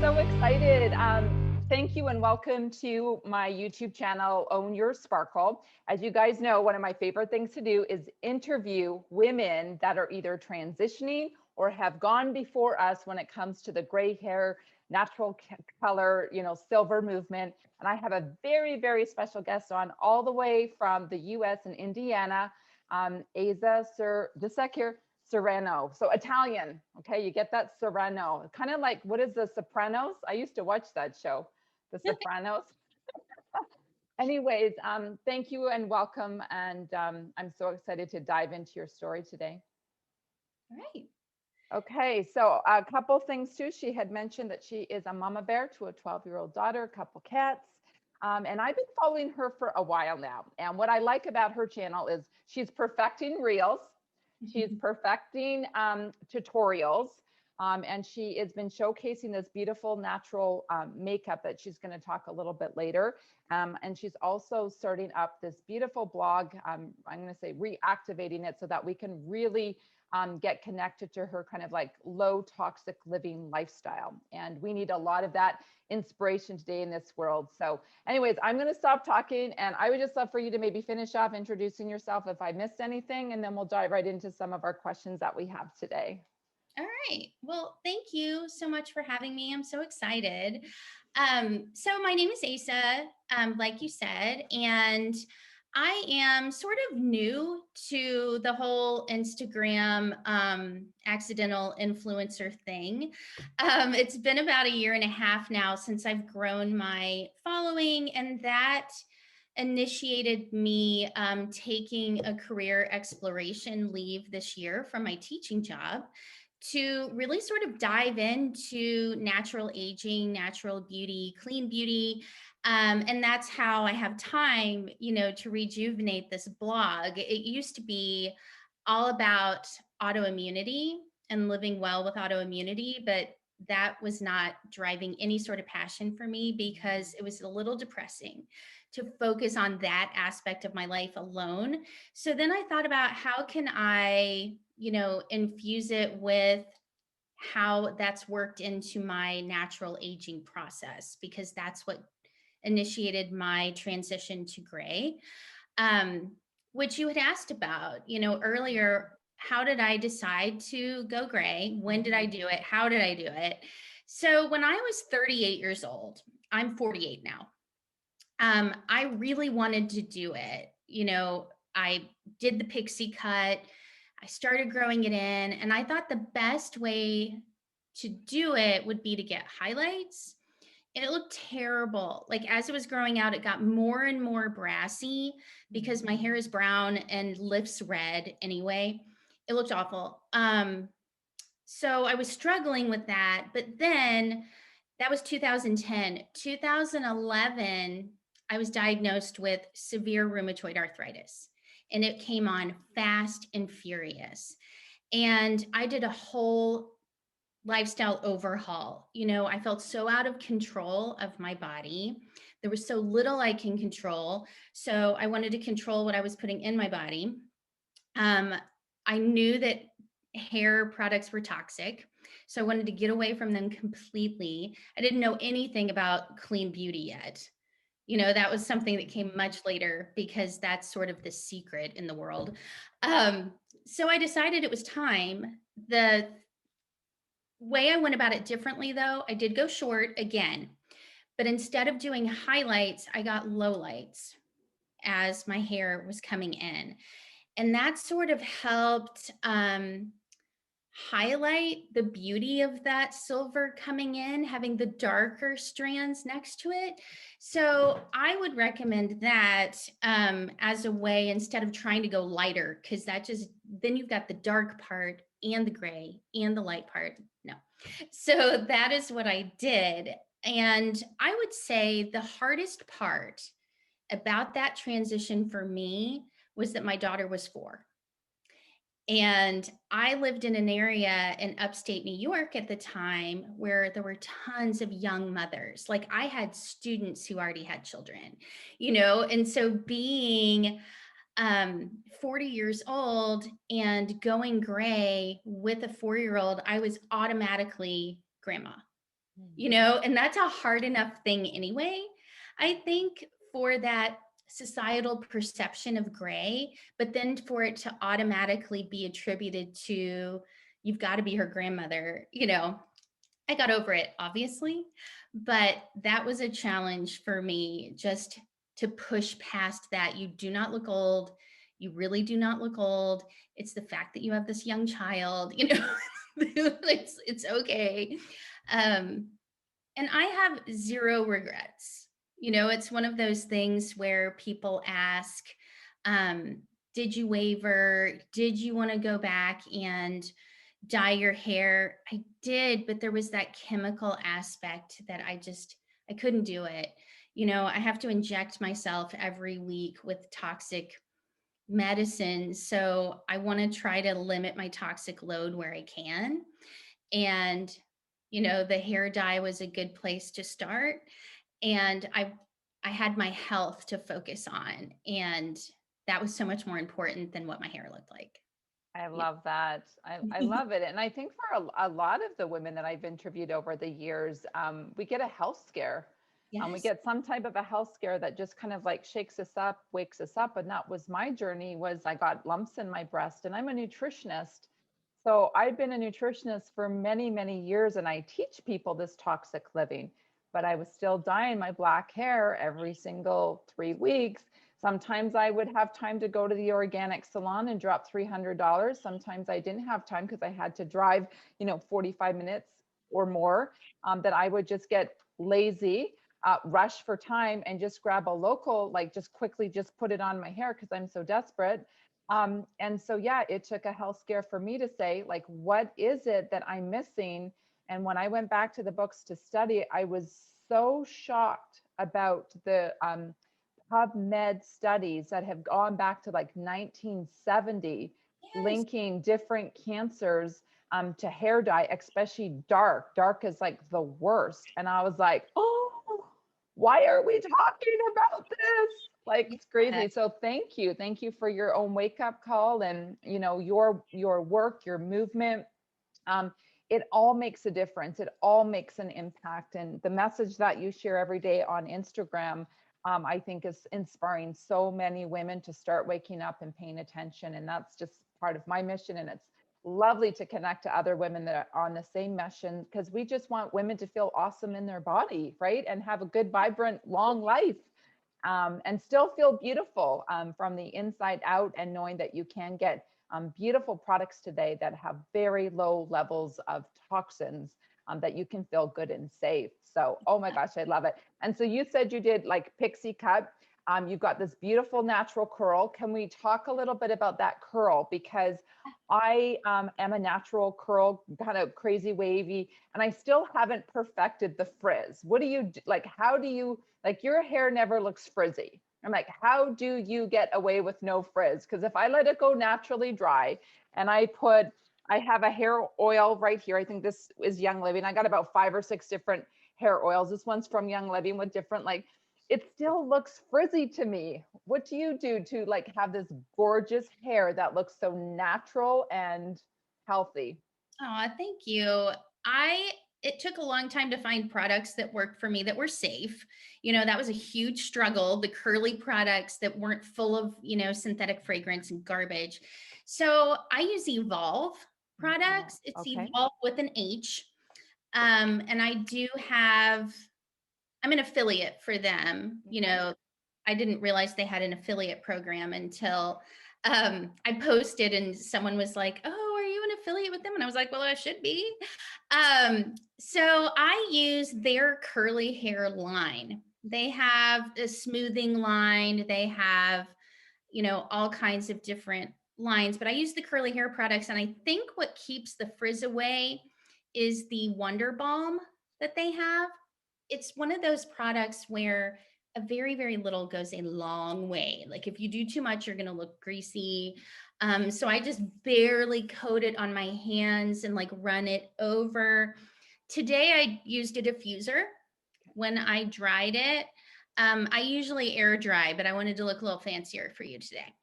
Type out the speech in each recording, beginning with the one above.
so excited. Thank you and welcome to my YouTube channel, Own Your Sparkle. As you guys know, one of my favorite things to do is interview women that are either transitioning or have gone before us when it comes to the gray hair, natural color, silver movement. And I have a very, very special guest on all the way from the US and Indiana, Asa Sir Serrano. So Italian, okay, you get that Serrano. Kind of like, what is the Sopranos? I used to watch that show, The Sopranos. Anyways, thank you and welcome. And I'm so excited to dive into your story today. All right. Okay, so a couple things too. She had mentioned that she is a mama bear to a 12-year-old daughter, a couple cats. And I've been following her for a while now. And what I like about her channel is she's perfecting reels. She's perfecting tutorials. And she has been showcasing this beautiful natural makeup that she's going to talk a little bit later. And she's also starting up this beautiful blog. I'm going to say reactivating it so that we can really get connected to her kind of like low toxic living lifestyle. And we need a lot of that inspiration today in this world. So anyways, I'm going to stop talking and I would just love for you to maybe finish off introducing yourself if I missed anything, and then we'll dive right into some of our questions that we have today. All right. Well, thank you so much for having me. I'm so excited. So my name is Asa, like you said, and I am sort of new to the whole Instagram accidental influencer thing. It's been about a year and a half now since I've grown my following, and that initiated me taking a career exploration leave this year from my teaching job to really sort of dive into natural aging, natural beauty, clean beauty. And that's how I have time, to rejuvenate this blog. It used to be all about autoimmunity and living well with autoimmunity, but that was not driving any sort of passion for me because it was a little depressing to focus on that aspect of my life alone. So then I thought about how can I, infuse it with how that's worked into my natural aging process, because that's what initiated my transition to gray, which you had asked about, earlier. How did I decide to go gray? When did I do it? How did I do it? So when I was 38 years old, I'm 48 now. I really wanted to do it. I did the pixie cut. I started growing it in, and I thought the best way to do it would be to get highlights. And it looked terrible. Like as it was growing out, it got more and more brassy because my hair is brown and lips red anyway. It looked awful. So I was struggling with that. But then that was 2010. 2011, I was diagnosed with severe rheumatoid arthritis, and it came on fast and furious. And I did a whole lifestyle overhaul. I felt so out of control of my body. There was so little I can control. So I wanted to control what I was putting in my body. I knew that hair products were toxic. So I wanted to get away from them completely. I didn't know anything about clean beauty yet. That was something that came much later because that's sort of the secret in the world. So I decided it was time. The way I went about it differently, though, I did go short again, but instead of doing highlights, I got lowlights as my hair was coming in. And that sort of helped highlight the beauty of that silver coming in, having the darker strands next to it. So I would recommend that as a way, instead of trying to go lighter, because then you've got the dark part and the gray and the light part. No. So that is what I did. And I would say the hardest part about that transition for me was that my daughter was 4. And I lived in an area in upstate New York at the time where there were tons of young mothers. Like I had students who already had children, and so being 40 years old and going gray with a 4-year-old, I was automatically grandma. and that's a hard enough thing anyway. I think for that societal perception of gray, but then for it to automatically be attributed to, you've got to be her grandmother, I got over it, obviously, but that was a challenge for me, just to push past that. You do not look old. You really do not look old. It's the fact that you have this young child, it's okay. Um, and I have zero regrets. It's one of those things where people ask, um, did you waver? Did you want to go back and dye your hair? I did, but there was that chemical aspect that I couldn't do it. I have to inject myself every week with toxic medicine. So I want to try to limit my toxic load where I can. And, the hair dye was a good place to start. And I had my health to focus on. And that was so much more important than what my hair looked like. I Yeah. love that. I love it. And I think for a lot of the women that I've interviewed over the years, we get a health scare. We Yes. get some type of a health scare that just kind of like shakes us up, wakes us up. And that was my journey. Was I got lumps in my breast, and I'm a nutritionist. So I've been a nutritionist for many, many years, and I teach people this toxic living, but I was still dyeing my black hair every single 3 weeks. Sometimes I would have time to go to the organic salon and drop $300. Sometimes I didn't have time because I had to drive, 45 minutes or more. That I would just get lazy, rush for time, and just grab a local, like just quickly just put it on my hair because I'm so desperate. And so, yeah, it took a health scare for me to say, like, what is it that I'm missing? And when I went back to the books to study, I was so shocked about the PubMed studies that have gone back to like 1970, Yes. linking different cancers to hair dye, especially dark. Dark is like the worst. And I was like, oh, why are we talking about this? Like it's Yeah. crazy. So thank you. Thank you for your own wake up call, and your work, your movement. Um, it all makes a difference. It all makes an impact. And the message that you share every day on Instagram, I think is inspiring so many women to start waking up and paying attention. And that's just part of my mission. And it's lovely to connect to other women that are on the same mission, because we just want women to feel awesome in their body, right? And have a good, vibrant, long life. And still feel beautiful from the inside out, and knowing that you can get beautiful products today that have very low levels of toxins, that you can feel good and safe. So, oh my gosh, I love it. And so you said you did like pixie cut. You've got this beautiful natural curl. Can we talk a little bit about that curl? Because I am a natural curl, kind of crazy wavy, and I still haven't perfected the frizz. What do you like? How do you, like, your hair never looks frizzy? I'm like, how do you get away with no frizz? Because if I let it go naturally dry, and I have a hair oil right here. I think this is Young Living. I got about 5 or 6 different hair oils. This one's from Young Living with different, like, it still looks frizzy to me. What do you do to like have this gorgeous hair that looks so natural and healthy? Oh, thank you. It took a long time to find products that worked for me that were safe. That was a huge struggle, the curly products that weren't full of, synthetic fragrance and garbage. So I use Evolve products. It's Okay. Evolve with an H. And I'm an affiliate for them. Okay. I didn't realize they had an affiliate program until I posted and someone was like, "Oh, are you an affiliate with them?" And I was like, "Well, I should be." So I use their curly hair line. They have a smoothing line. They have, all kinds of different lines, but I use the curly hair products. And I think what keeps the frizz away is the Wonder Balm that they have. It's one of those products where a very, very little goes a long way. Like if you do too much, you're going to look greasy. So I just barely coat it on my hands and like run it over. Today I used a diffuser when I dried it. I usually air dry, but I wanted to look a little fancier for you today.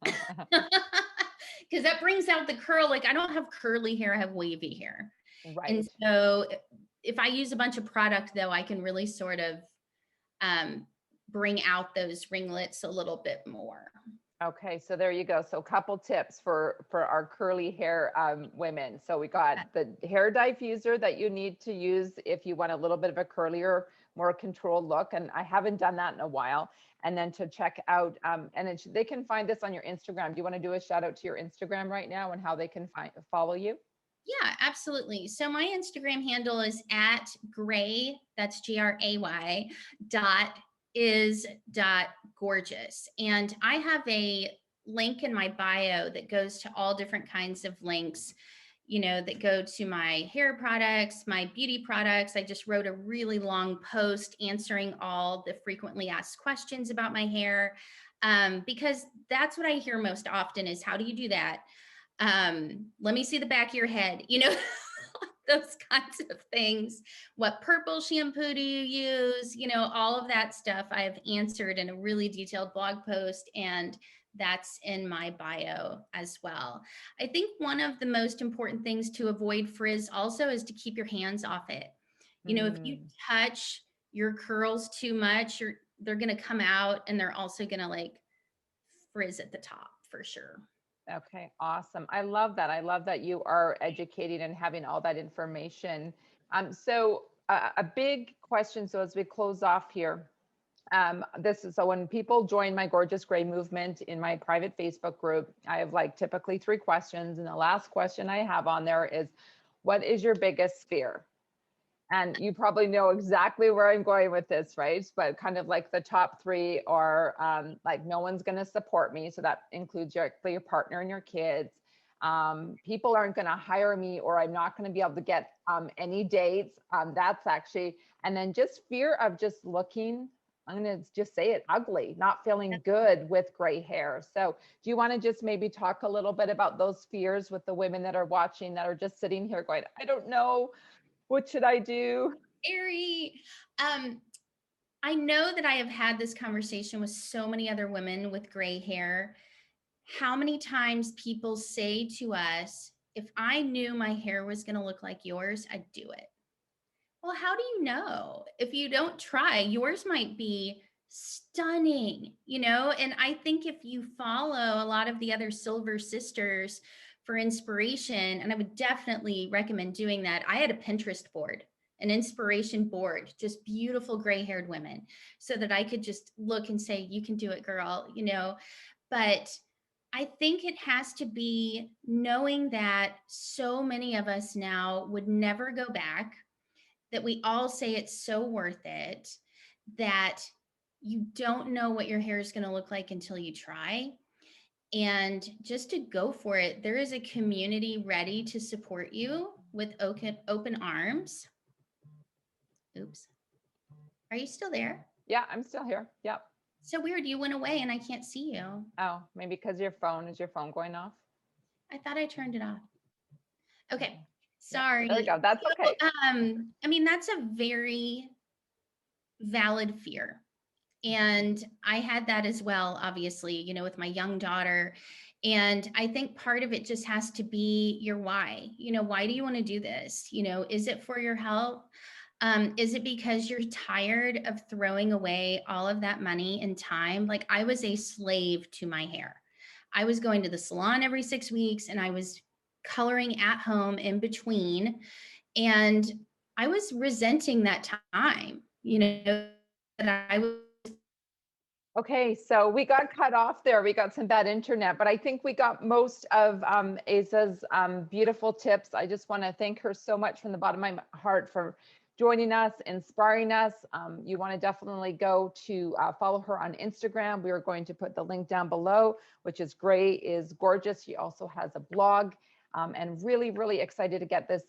Because that brings out the curl. Like I don't have curly hair, I have wavy hair. And Right. so if I use a bunch of product though, I can really sort of bring out those ringlets a little bit more. Okay, so there you go. So a couple tips for our curly hair women. So we got the hair diffuser that you need to use if you want a little bit of a curlier, more controlled look. And I haven't done that in a while. And then to check out, they can find this on your Instagram. Do you want to do a shout out to your Instagram right now and how they can follow you? Yeah, absolutely. So my Instagram handle is at gray, that's GRAY, dot is dot gorgeous. And I have a link in my bio that goes to all different kinds of links, that go to my hair products, my beauty products. I just wrote a really long post answering all the frequently asked questions about my hair, because that's what I hear most often is, how do you do that? Let me see the back of your head, those kinds of things. What purple shampoo do you use? All of that stuff I've answered in a really detailed blog post, and that's in my bio as well. I think one of the most important things to avoid frizz also is to keep your hands off it. If you touch your curls too much, they're going to come out, and they're also going to like frizz at the top for sure. Okay, awesome. I love that. I love that you are educating and having all that information. So a big question. So as we close off here, so when people join my Gorgeous Gray movement in my private Facebook group, I have like typically 3 questions. And the last question I have on there is, what is your biggest fear? And you probably know exactly where I'm going with this, right? But kind of like the top 3 are like, no one's going to support me. So that includes your partner and your kids. People aren't going to hire me, or I'm not going to be able to get any dates. That's actually, and then just fear of just looking, I'm going to just say it, ugly, not feeling good with gray hair. So do you want to just maybe talk a little bit about those fears with the women that are watching, that are just sitting here going, I don't know, what should I do? Scary. I know that I have had this conversation with so many other women with gray hair. How many times people say to us, if I knew my hair was going to look like yours, I'd do it. Well, how do you know? If you don't try, yours might be stunning, And I think if you follow a lot of the other Silver Sisters for inspiration, and I would definitely recommend doing that. I had a Pinterest board, an inspiration board, just beautiful gray haired women, so that I could just look and say, you can do it, girl, But I think it has to be knowing that so many of us now would never go back, that we all say it's so worth it, that you don't know what your hair is going to look like until you try. And just to go for it. There is a community ready to support you with open arms. Oops. Are you still there? Yeah, I'm still here. Yep. So weird. You went away and I can't see you. Oh, maybe because is your phone going off? I thought I turned it off. Okay. Sorry. There we go. That's okay. That's a very valid fear. And I had that as well, obviously, with my young daughter. And I think part of it just has to be your why. Why do you want to do this? Is it for your health? Is it because you're tired of throwing away all of that money and time? Like, I was a slave to my hair. I was going to the salon every 6 weeks, and I was coloring at home in between. And I was resenting that time, that I was. Okay, so we got cut off there. We got some bad internet, but I think we got most of Asa's beautiful tips. I just want to thank her so much from the bottom of my heart for joining us, inspiring us. You want to definitely go to follow her on Instagram. We are going to put the link down below, which is Gray is Gorgeous. She also has a blog, and really, really excited to get this,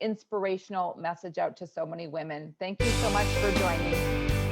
inspirational message out to so many women. Thank you so much for joining.